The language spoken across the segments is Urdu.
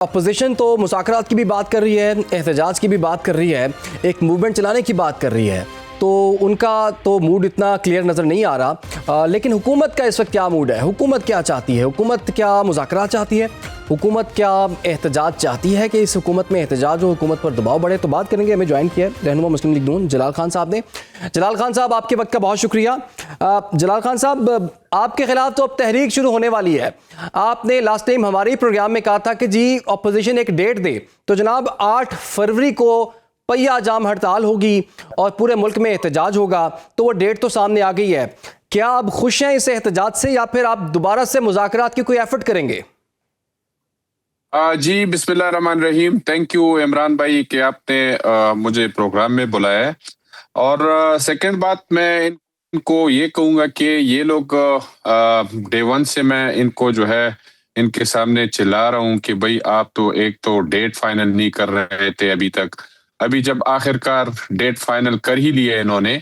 اپوزیشن تو مذاکرات کی بھی بات کر رہی ہے، احتجاج کی بھی بات کر رہی ہے، ایک موومنٹ چلانے کی بات کر رہی ہے، تو ان کا تو موڈ اتنا کلیئر نظر نہیں آ رہا، لیکن حکومت کا اس وقت کیا موڈ ہے؟ حکومت کیا چاہتی ہے؟ حکومت کیا مذاکرات چاہتی ہے؟ حکومت کیا احتجاج چاہتی ہے کہ اس حکومت میں احتجاج ہو، حکومت پر دباؤ بڑھے؟ تو بات کریں گے. ہمیں جوائن کیا ہے رہنما مسلم لیگ نون جلال خان صاحب نے. جلال خان صاحب، آپ کے وقت کا بہت شکریہ. جلال خان صاحب، آپ کے خلاف تو اب تحریک شروع ہونے والی ہے. آپ نے لاسٹ ٹائم ہمارے پروگرام میں کہا تھا کہ جی اپوزیشن ایک ڈیٹ دے، تو جناب 8 فروری کو پہیہ جام ہڑتال ہوگی اور پورے ملک میں احتجاج ہوگا، تو وہ ڈیٹ تو سامنے آ گئی ہے. کیا آپ خوش ہیں اس احتجاج سے، یا پھر آپ دوبارہ سے مذاکرات کی کوئی ایفرٹ کریں گے؟ جی، بسم اللہ الرحمن الرحیم. تھینک یو عمران بھائی کہ آپ نے مجھے پروگرام میں بلایا ہے. اور سیکنڈ بات، میں ان کو یہ کہوں گا کہ یہ لوگ ڈے ون سے میں ان کو جو ہے ان کے سامنے چلا رہا ہوں کہ بھائی آپ تو ایک تو ڈیٹ فائنل نہیں کر رہے تھے ابھی تک. ابھی جب آخر کار ڈیٹ فائنل کر ہی لیا انہوں نے،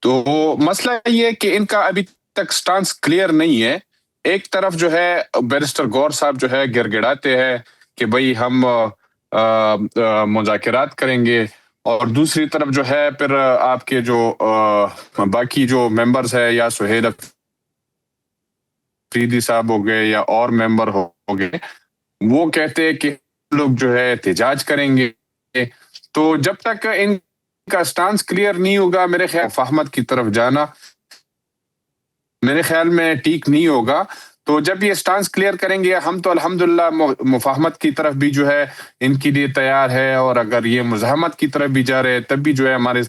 تو مسئلہ یہ ہے کہ ان کا ابھی تک سٹانس کلیئر نہیں ہے. ایک طرف جو ہے بیرسٹر گور صاحب جو ہے گڑ گڑاتے ہیں کہ بھئی ہم مذاکرات کریں گے، اور دوسری طرف جو ہے پھر آپ کے جو باقی جو ممبرز ہیں، یا سہیل فریدی صاحب ہو گئے یا اور ممبر ہو گئے، وہ کہتے ہیں کہ لوگ جو ہے احتجاج کریں گے. تو جب تک ان کا سٹانس کلیئر نہیں ہوگا، میرے خیال مفاہمت کی طرف جانا میرے خیال میں ٹھیک نہیں ہوگا. تو جب یہ سٹانس کلیئر کریں گے، ہم تو الحمدللہ مفاہمت کی طرف بھی جو ہے ان کے لیے تیار ہے، اور اگر یہ مزاحمت کی طرف بھی جا رہے ہیں تب بھی جو ہے ہمارے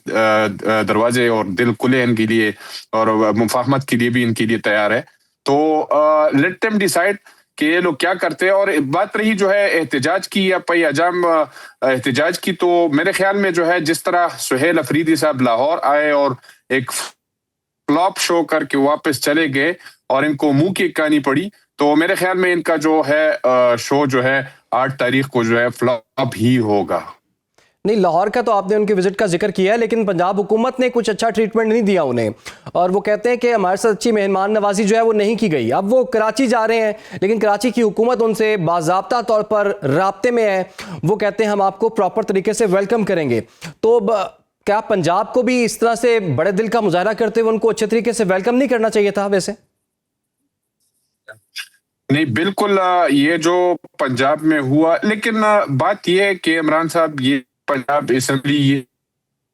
دروازے اور دل کھلے ان کے لیے، اور مفاہمت کے لیے بھی ان کے لیے تیار ہے. تو لیٹ دیم ڈیسائیڈ کہ یہ لوگ کیا کرتے ہیں. اور بات رہی جو ہے احتجاج کی یا پہیہ جام احتجاج کی، تو میرے خیال میں جو ہے جس طرح سہیل افریدی صاحب لاہور آئے اور ایک فلاپ شو کر کے واپس چلے گئے اور ان کو منہ کی کہانی پڑی، تو میرے خیال میں ان کا جو ہے شو جو ہے 8 تاریخ کو جو ہے فلاپ ہی ہوگا. نہیں، لاہور کا تو آپ نے ان کی وزٹ کا ذکر کیا ہے، لیکن پنجاب حکومت نے کچھ اچھا ٹریٹمنٹ نہیں دیا انہیں، اور وہ کہتے ہیں کہ ہمارے ساتھ اچھی مہمان نوازی جو ہے وہ نہیں کی گئی. اب وہ کراچی جا رہے ہیں، لیکن کراچی کی حکومت ان سے باضابطہ طور پر رابطے میں ہے. وہ کہتے ہیں ہم آپ کو پراپر طریقے سے ویلکم کریں گے. تو کیا پنجاب کو بھی اس طرح سے بڑے دل کا مظاہرہ کرتے ہوئے ان کو اچھے طریقے سے ویلکم نہیں کرنا چاہیے تھا ویسے؟ نہیں، بالکل یہ جو پنجاب میں ہوا، لیکن بات یہ ہے کہ عمران صاحب، یہ پنجاب اسمبلی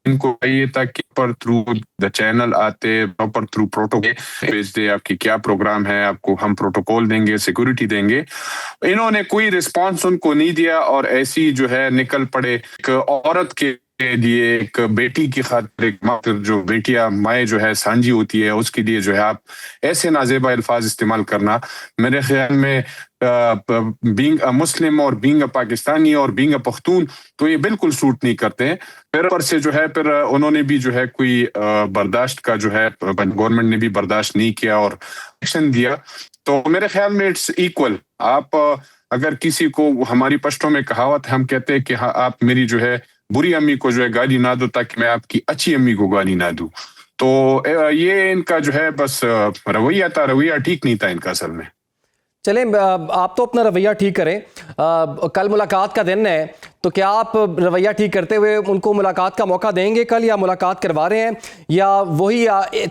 ان کو یہ تھا کہ پر تھرو دا چینل آتے پراپر تھرو پروٹوکول بھیج دے، آپ کی کیا پروگرام ہے، آپ کو ہم پروٹوکول دیں گے، سیکورٹی دیں گے. انہوں نے کوئی رسپانس ان کو نہیں دیا، اور ایسی جو ہے نکل پڑے. ایک عورت کے لیے، ایک بیٹی کی خاطر، ایک جو بیٹیاں مائیں جو ہے سانجی ہوتی ہے، اس کے لیے جو ہے آپ ایسے نازیبا الفاظ استعمال کرنا، میرے خیال میں بینگ اے مسلم اور بینگ اے پاکستانی اور بینگ اے پختون، تو یہ بالکل سوٹ نہیں کرتے ہیں. پھر پر سے جو ہے پھر انہوں نے بھی جو ہے کوئی برداشت کا جو ہے گورنمنٹ نے بھی برداشت نہیں کیا اور ایکشن دیا. تو میرے خیال میں اٹس ایکول. آپ اگر کسی کو، ہماری پشتوں میں کہاوت ہے، ہم کہتے ہیں کہ آپ میری جو ہے بری امی کو جو ہے گالی نہ دو تاکہ میں آپ کی اچھی امی کو گالی نہ دوں. تو یہ ان کا جو ہے بس رویہ تھا، رویہ ٹھیک نہیں تھا ان کا اصل میں. چلیں، آپ تو اپنا رویہ ٹھیک کریں. کل ملاقات کا دن ہے، تو کیا آپ رویہ ٹھیک کرتے ہوئے ان کو ملاقات کا موقع دیں گے کل، یا ملاقات کروا رہے ہیں، یا وہی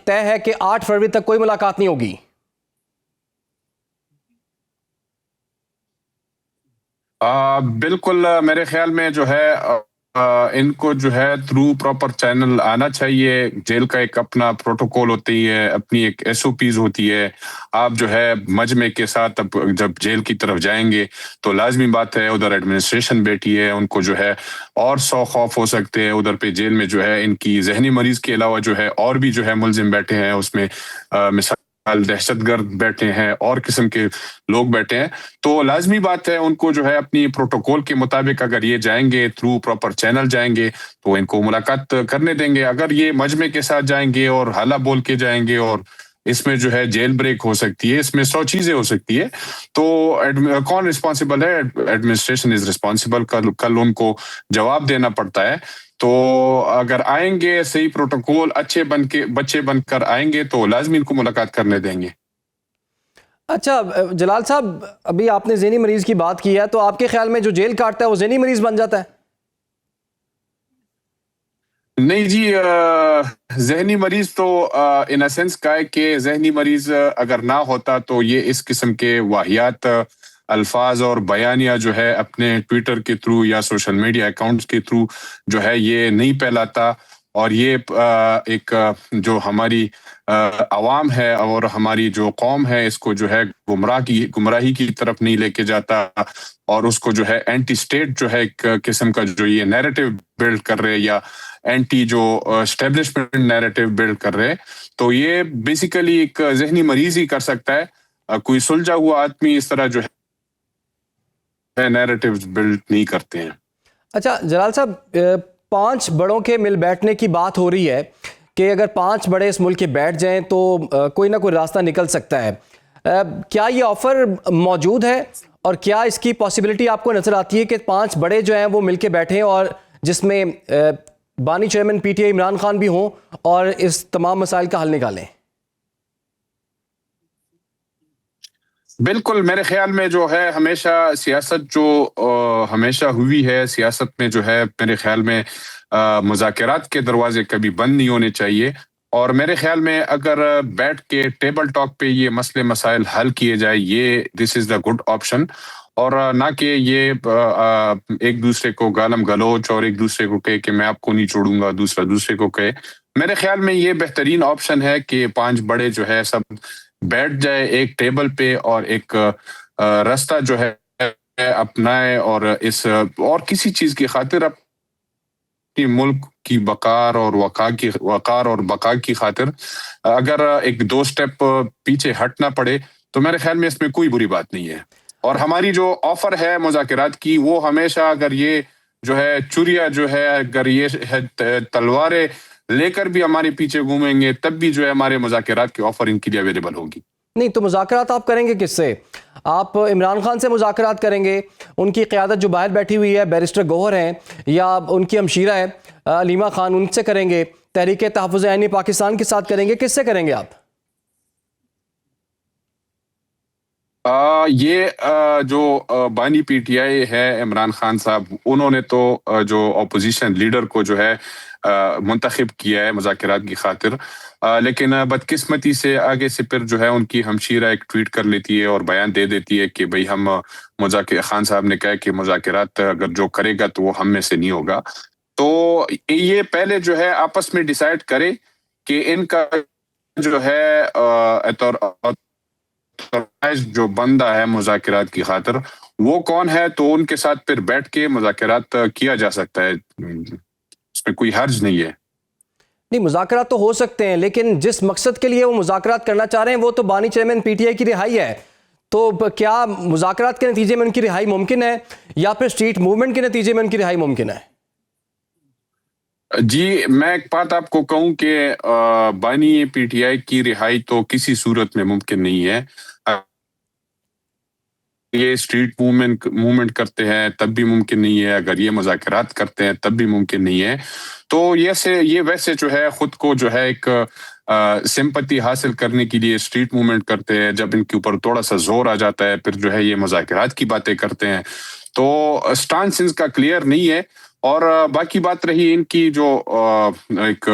طے ہے کہ 8 فروری تک کوئی ملاقات نہیں ہوگی؟ بالکل، میرے خیال میں جو ہے ان کو جو ہے تھرو پراپر چینل آنا چاہیے. جیل کا ایک اپنا پروٹوکول ہوتی ہے، اپنی ایک ایس او پیز ہوتی ہے. آپ جو ہے مجمع کے ساتھ جب جیل کی طرف جائیں گے تو لازمی بات ہے ادھر ایڈمنسٹریشن بیٹھی ہے، ان کو جو ہے اور 100 خوف ہو سکتے ہیں. ادھر پہ جیل میں جو ہے ان کی ذہنی مریض کے علاوہ جو ہے اور بھی جو ہے ملزم بیٹھے ہیں، اس میں مثال دہشت گرد بیٹھے ہیں اور قسم کے لوگ بیٹھے ہیں. تو لازمی بات ہے ان کو جو ہے اپنی پروٹوکول کے مطابق اگر یہ جائیں گے، تھرو پراپر چینل جائیں گے، تو ان کو ملاقات کرنے دیں گے. اگر یہ مجمع کے ساتھ جائیں گے اور حالہ بول کے جائیں گے، اور اس میں جو ہے جیل بریک ہو سکتی ہے، اس میں 100 چیزیں ہو سکتی ہے، تو کون رسپانسبل ہے؟ Administration is responsible. کل ان کو جواب دینا پڑتا ہے. تو اگر آئیں گے صحیح پروٹوکول، اچھے بچے بن کر آئیں گے، تو لازمی ان کو ملاقات کرنے دیں گے. اچھا جلال صاحب، ابھی آپ نے ذہنی مریض کی بات کی ہے، تو آپ کے خیال میں جو جیل کاٹتا ہے وہ ذہنی مریض بن جاتا ہے؟ نہیں جی، ذہنی مریض تو ان اے سینس کا ہے کہ ذہنی مریض اگر نہ ہوتا تو یہ اس قسم کے واہیات الفاظ اور بیانیہ جو ہے اپنے ٹویٹر کے تھرو یا سوشل میڈیا اکاؤنٹس کے تھرو جو ہے یہ نہیں پھیلاتا، اور یہ ایک جو ہماری عوام ہے اور ہماری جو قوم ہے اس کو جو ہے گمراہی کی طرف نہیں لے کے جاتا، اور اس کو جو ہے اینٹی سٹیٹ جو ہے ایک قسم کا جو یہ نیریٹو بلڈ کر رہے، یا اینٹی جو اسٹیبلشمنٹ نیریٹو بلڈ کر رہے، تو یہ بیسیکلی ایک ذہنی مریض ہی کر سکتا ہے۔ کوئی سلجھا ہوا آدمی اس طرح جو ہے نیریٹو بلڈ نہیں کرتے ہیں۔ اچھا جلال صاحب، 5 بڑوں کے مل بیٹھنے کی بات ہو رہی ہے کہ اگر 5 بڑے اس ملک کے بیٹھ جائیں تو کوئی نہ کوئی راستہ نکل سکتا ہے۔ کیا یہ آفر موجود ہے، اور کیا اس کی پاسبلٹی آپ کو نظر آتی ہے کہ 5 بڑے جو ہیں وہ مل کے بیٹھیں، اور جس میں بانی chairman P T I Imran Khan بھی ہوں، اور اس تمام مسائل کا حل نکالیں؟ بالکل، میرے خیال میں جو ہے ہمیشہ سیاست جو ہمیشہ ہوئی ہے، سیاست میں جو ہے میرے خیال میں مذاکرات کے دروازے کبھی بند نہیں ہونے چاہیے، اور میرے خیال میں اگر بیٹھ کے ٹیبل ٹاک پہ یہ مسئلے مسائل حل کیے جائے، یہ دس از دا گڈ آپشن، اور نہ کہ یہ ایک دوسرے کو گالم گلوچ اور ایک دوسرے کو کہے کہ میں آپ کو نہیں چھوڑوں گا، دوسرا دوسرے کو کہے۔ میرے خیال میں یہ بہترین آپشن ہے کہ 5 بڑے جو ہے سب بیٹھ جائے ایک ٹیبل پہ، اور ایک راستہ جو ہے اپنائے، اور اس اور کسی چیز کی خاطر اپنی ملک کی وقار اور بقا کی خاطر اگر ایک 2 سٹیپ پیچھے ہٹنا پڑے تو میرے خیال میں اس میں کوئی بری بات نہیں ہے۔ اور ہماری جو آفر ہے مذاکرات کی، وہ ہمیشہ اگر یہ جو ہے چوریا جو ہے، اگر یہ تلواریں لے کر بھی ہمارے پیچھے گھومیں گے، تب بھی جو ہے ہمارے مذاکرات کی آفر ان کے لیے اویلیبل ہوگی۔ نہیں تو مذاکرات آپ کریں گے کس سے؟ آپ عمران خان سے مذاکرات کریں گے؟ ان کی قیادت جو باہر بیٹھی ہوئی ہے بیرسٹر گوہر ہیں، یا ان کی ہمشیرہ ہے علیمہ خان، ان سے کریں گے؟ تحریک تحفظ عینی پاکستان کے ساتھ کریں گے؟ کس سے کریں گے آپ؟ یہ جو بانی پی ٹی آئی ہے عمران خان صاحب، انہوں نے تو جو اپوزیشن لیڈر کو جو ہے منتخب کیا ہے مذاکرات کی خاطر، لیکن بدقسمتی سے آگے سے پھر جو ہے ان کی ہمشیرہ ایک ٹویٹ کر لیتی ہے اور بیان دے دیتی ہے کہ بھئی ہم خان صاحب نے کہا کہ مذاکرات اگر جو کرے گا تو وہ ہم میں سے نہیں ہوگا۔ تو یہ پہلے جو ہے آپس میں ڈیسائیڈ کرے کہ ان کا جو ہے جو بندہ ہے مذاکرات کی خاطر وہ کون ہے، تو ان کے ساتھ پھر بیٹھ کے مذاکرات کیا جا سکتا ہے، اس میں کوئی حرج نہیں ہے۔ نہیں، مذاکرات تو ہو سکتے ہیں، لیکن جس مقصد کے لیے وہ مذاکرات کرنا چاہ رہے ہیں وہ تو بانی چیئرمین پی ٹی آئی کی رہائی ہے، تو کیا مذاکرات کے نتیجے میں ان کی رہائی ممکن ہے، یا پھر اسٹریٹ موومنٹ کے نتیجے میں ان کی رہائی ممکن ہے؟ جی، میں ایک بات آپ کو کہوں کہ بانی پی ٹی آئی کی رہائی تو کسی صورت میں ممکن نہیں ہے۔ یہ اسٹریٹ موومنٹ کرتے ہیں تب بھی ممکن نہیں ہے، اگر یہ مذاکرات کرتے ہیں تب بھی ممکن نہیں ہے۔ تو یہ ویسے جو ہے خود کو جو ہے ایک سمپتی حاصل کرنے کے لیے اسٹریٹ موومنٹ کرتے ہیں، جب ان کے اوپر تھوڑا سا زور آ جاتا ہے پھر جو ہے یہ مذاکرات کی باتیں کرتے ہیں، تو سٹانس ان کا کلیئر نہیں ہے۔ اور باقی بات رہی ان کی جو ایک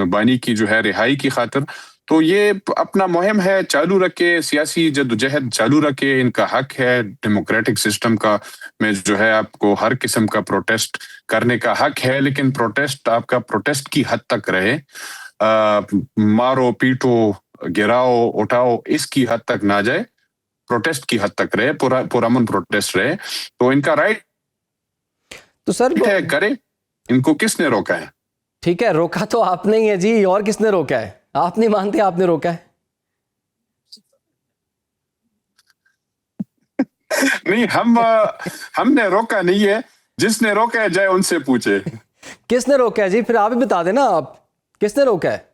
بانی کی جو ہے رہائی کی خاطر، تو یہ اپنا مہم ہے چالو رکھے، سیاسی جدوجہد چالو رکھے، ان کا حق ہے ڈیموکریٹک سسٹم کا میں جو ہے آپ کو ہر قسم کا پروٹیسٹ کرنے کا حق ہے، لیکن پروٹیسٹ آپ کا پروٹیسٹ کی حد تک رہے، مارو پیٹو گراؤ اٹھاؤ اس کی حد تک نہ جائے، پروٹیسٹ کی حد تک رہے، پرامن پروٹیسٹ رہے، تو ان کا رائٹ تو سر ہے کرے، ان کو کس نے روکا ہے؟ ٹھیک ہے، روکا تو آپ نے ہی ہے جی، اور کس نے روکا ہے؟ آپ نہیں مانتے آپ نے روکا ہے؟ نہیں، ہم نے روکا نہیں ہے، جس نے روکا ہے جائے ان سے پوچھے۔ کس نے روکا ہے جی؟ پھر آپ ہی بتا دیں نا، آپ کس نے روکا ہے؟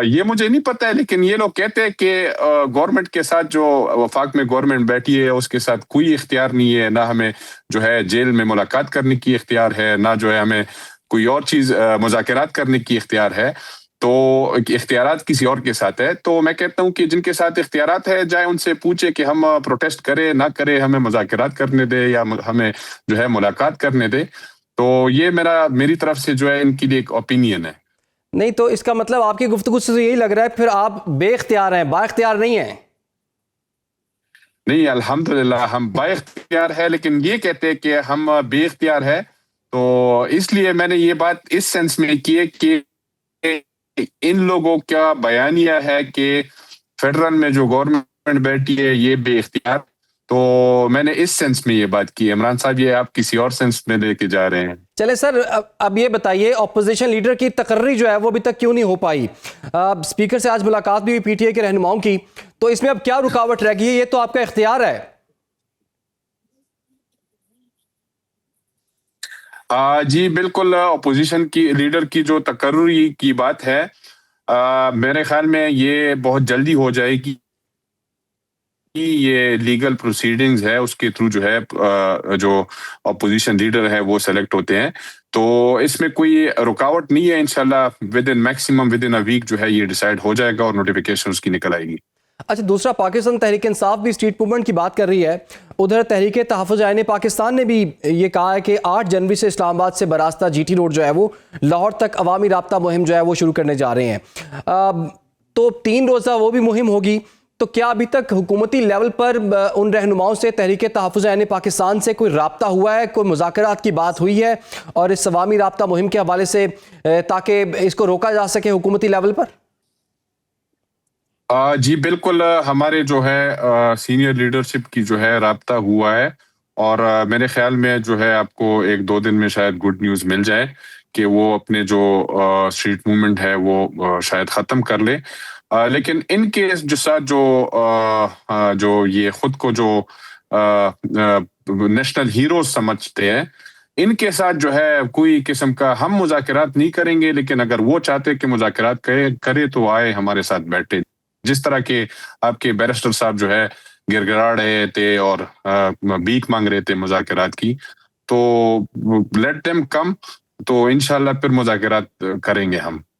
یہ مجھے نہیں پتا ہے، لیکن یہ لوگ کہتے ہیں کہ گورنمنٹ کے ساتھ جو وفاق میں گورنمنٹ بیٹھی ہے اس کے ساتھ کوئی اختیار نہیں ہے، نہ ہمیں جو ہے جیل میں ملاقات کرنے کی اختیار ہے، نہ جو ہے ہمیں کوئی اور چیز مذاکرات کرنے کی اختیار ہے۔ تو اختیارات کسی اور کے ساتھ ہے. تو میں کہتا ہوں کہ جن کے ساتھ اختیارات ہے جائے ان سے پوچھے کہ ہم پروٹیسٹ کریں نہ کریں, ہمیں مذاکرات کرنے دے یا ہمیں جو ہے ملاقات کرنے دے. تو یہ میری طرف سے جو ہے ان کے لیے ایک اوپینین ہے. نہیں تو اس کا مطلب آپ کی گفتگو سے یہی لگ رہا ہے پھر آپ بے اختیار ہیں, با اختیار نہیں ہیں. نہیں, الحمدللہ ہم با اختیار ہے, لیکن یہ کہتے ہیں کہ ہم بے اختیار ہے. تو اس لیے میں نے یہ بات اس سینس میں کی ہے کہ ان لوگوں کا بیانیہ ہے کہ فیڈرل میں جو گورنمنٹ بیٹھی ہے یہ بے اختیار. تو میں نے اس سینس میں یہ بات کی. عمران صاحب یہ آپ کسی اور سینس میں لے کے جا رہے ہیں. چلے سر, اب یہ بتائیے اپوزیشن لیڈر کی تقرری جو ہے وہ ابھی تک کیوں نہیں ہو پائی؟ اسپیکر سے آج ملاقات بھی ہوئی پی ٹی اے کے رہنماؤں کی, تو اس میں اب کیا رکاوٹ رہ گئی ہے؟ یہ تو آپ کا اختیار ہے. جی بالکل, اپوزیشن کی لیڈر کی جو تقرری کی بات ہے, میرے خیال میں یہ بہت جلدی ہو جائے گی. یہ لیگل پروسیڈنگز ہے, اس کے تھرو جو ہے جو اپوزیشن لیڈر ہے وہ سلیکٹ ہوتے ہیں. تو اس میں کوئی رکاوٹ نہیں ہے. انشاءاللہ maximum with in a week جو ہے یہ ڈیسائیڈ ہو جائے گا اور نوٹیفیکیشن اس کی نکل آئے گی. اچھا, دوسرا پاکستان تحریک انصاف بھی اسٹریٹ موومنٹ کی بات کر رہی ہے. ادھر تحریک تحفظ آئین پاکستان نے بھی یہ کہا ہے کہ 8 جنوری سے اسلام آباد سے براستہ جی ٹی روڈ جو ہے وہ لاہور تک عوامی رابطہ مہم جو ہے وہ شروع کرنے جا رہے ہیں. تو 3 روزہ وہ بھی مہم ہوگی. تو کیا ابھی تک حکومتی لیول پر ان رہنماؤں سے تحریک تحفظ آئین پاکستان سے کوئی رابطہ ہوا ہے, کوئی مذاکرات کی بات ہوئی ہے اور اس عوامی رابطہ مہم کے حوالے سے, تاکہ اس کو روکا جا سکے حکومتی لیول پر؟ جی بالکل, ہمارے جو ہے سینئر لیڈرشپ کی جو ہے رابطہ ہوا ہے, اور میرے خیال میں جو ہے آپ کو 1-2 دن میں شاید گڈ نیوز مل جائے کہ وہ اپنے جو اسٹریٹ موومنٹ ہے وہ شاید ختم کر لے. لیکن ان کے جو ساتھ جو یہ خود کو جو نیشنل ہیروز سمجھتے ہیں, ان کے ساتھ جو ہے کوئی قسم کا ہم مذاکرات نہیں کریں گے. لیکن اگر وہ چاہتے کہ مذاکرات کرے تو آئے ہمارے ساتھ بیٹھے. جس طرح کے آپ کے بیرسٹر صاحب جو ہے گڑگڑا رہے تھے اور بھیک مانگ رہے تھے مذاکرات کی, تو لیٹ دیم کم. تو انشاءاللہ پھر مذاکرات کریں گے ہم.